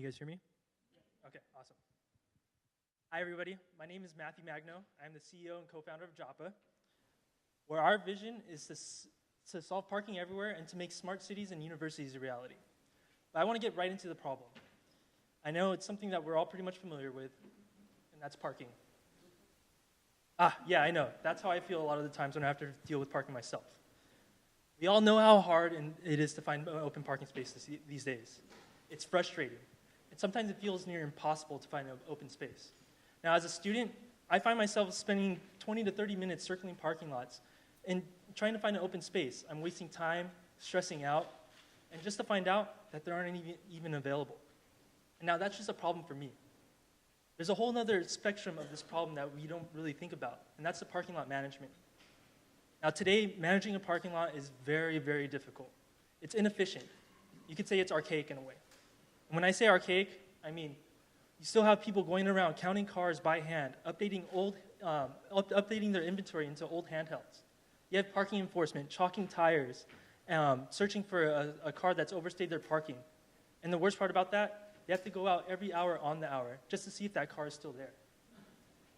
you guys hear me? Okay, awesome. Hi, everybody. My name is Mathew Magno. I'm the CEO and co-founder of JAPA, where our vision is to solve parking everywhere and to make smart cities and universities a reality. But I want to get right into the problem. I know it's something that we're all pretty much familiar with, and that's parking. Yeah, I know. That's how I feel a lot of the times when I have to deal with parking myself. We all know how hard it is to find open parking spaces these days. It's frustrating. And sometimes it feels near impossible to find an open space. Now, as a student, I find myself spending 20 to 30 minutes circling parking lots and trying to find an open space. I'm wasting time, stressing out, and just to find out that there aren't any even available. And now that's just a problem for me. There's a whole other spectrum of this problem that we don't really think about, and that's the parking lot management. Now today, managing a parking lot is very, very difficult. It's inefficient. You could say it's archaic in a way. And when I say archaic, I mean you still have people going around counting cars by hand, updating their inventory into old handhelds. You have parking enforcement, chalking tires, searching for a car that's overstayed their parking. And the worst part about that, you have to go out every hour on the hour just to see if that car is still there.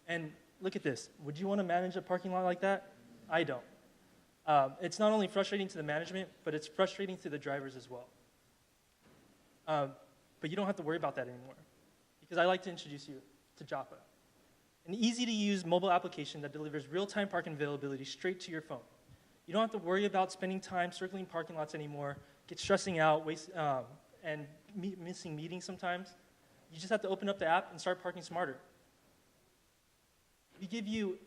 And look at this. Would you want to manage a parking lot like that? I don't. It's not only frustrating to the management, but it's frustrating to the drivers as well. But you don't have to worry about that anymore, because I'd like to introduce you to JAPA, an easy-to-use mobile application that delivers real-time parking availability straight to your phone. You don't have to worry about spending time circling parking lots anymore, get stressing out, and missing meetings sometimes. You just have to open up the app and start parking smarter. We give you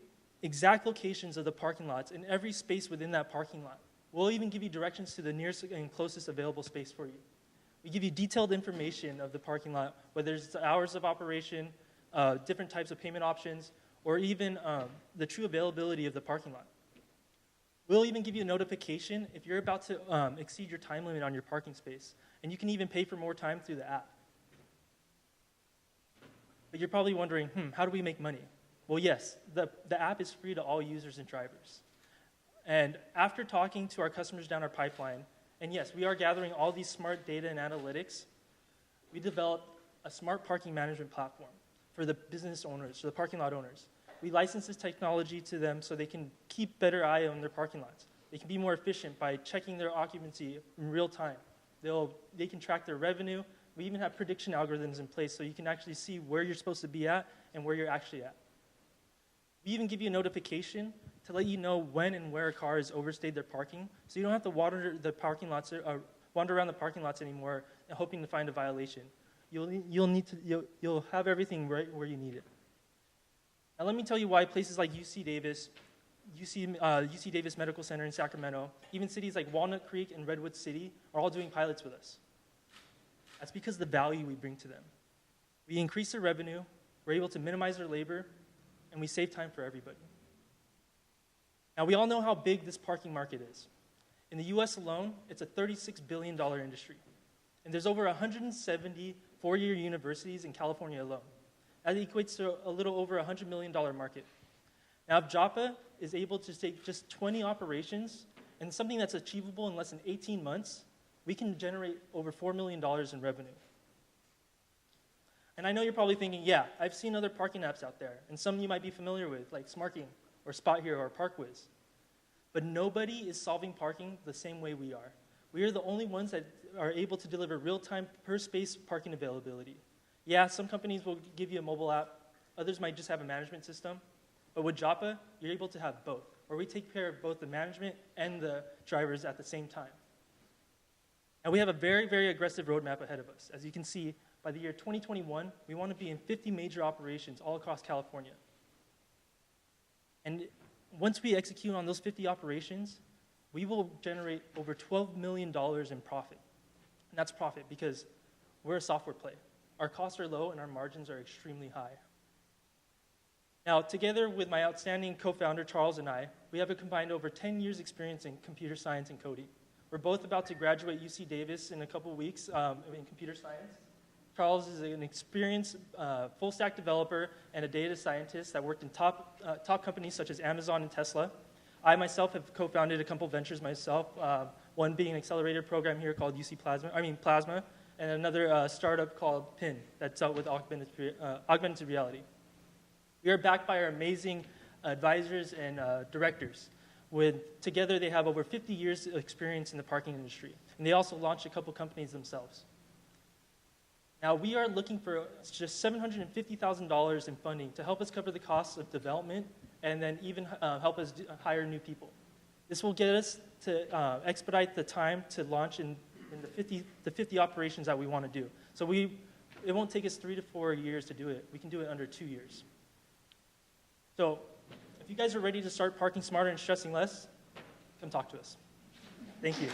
exact locations of the parking lots and every space within that parking lot. We'll even give you directions to the nearest and closest available space for you. We give you detailed information of the parking lot, whether it's the hours of operation, different types of payment options, or even the true availability of the parking lot. We'll even give you a notification if you're about to exceed your time limit on your parking space, and you can even pay for more time through the app. But you're probably wondering, how do we make money? Well, yes, the app is free to all users and drivers. And after talking to our customers down our pipeline, and yes, we are gathering all these smart data and analytics, we developed a smart parking management platform for the business owners, for the parking lot owners. We license this technology to them so they can keep better eye on their parking lots. They can be more efficient by checking their occupancy in real time. They can track their revenue. We even have prediction algorithms in place so you can actually see where you're supposed to be at and where you're actually at. We even give you a notification to let you know when and where a car has overstayed their parking, so you don't have to wander around the parking lots anymore and hoping to find a violation. You'll have everything right where you need it. Now let me tell you why places like UC Davis Medical Center in Sacramento, even cities like Walnut Creek and Redwood City are all doing pilots with us. That's because of the value we bring to them. We increase their revenue, we're able to minimize their labor, and we save time for everybody. Now, we all know how big this parking market is. In the US alone, it's a $36 billion industry. And there's over 170 four-year universities in California alone. That equates to a little over $100 million market. Now, if JAPA is able to take just 20 operations and something that's achievable in less than 18 months, we can generate over $4 million in revenue. And I know you're probably thinking, yeah, I've seen other parking apps out there, and some you might be familiar with, like Smarking or Spot Here or ParkWiz. But nobody is solving parking the same way we are. We are the only ones that are able to deliver real-time per-space parking availability. Yeah, some companies will give you a mobile app. Others might just have a management system. But with JAPA, you're able to have both, where we take care of both the management and the drivers at the same time. And we have a very, very aggressive roadmap ahead of us. As you can see, by the year 2021, we want to be in 50 major operations all across California. And once we execute on those 50 operations, we will generate over $12 million in profit. And that's profit because we're a software play. Our costs are low and our margins are extremely high. Now, together with my outstanding co-founder, Charles, and I, we have a combined over 10 years experience in computer science and coding. We're both about to graduate UC Davis in a couple weeks in computer science. Charles is an experienced full-stack developer and a data scientist that worked in top companies such as Amazon and Tesla. I myself have co-founded a couple ventures myself, one being an accelerator program here called Plasma, and another startup called PIN that dealt with augmented reality. We are backed by our amazing advisors and directors. Together, they have over 50 years of experience in the parking industry, and they also launched a couple companies themselves. Now, we are looking for just $750,000 in funding to help us cover the costs of development and then even help us hire new people. This will get us to expedite the time to launch in the 50 operations that we want to do. So it won't take us 3 to 4 years to do it. We can do it under 2 years. So if you guys are ready to start parking smarter and stressing less, come talk to us. Thank you.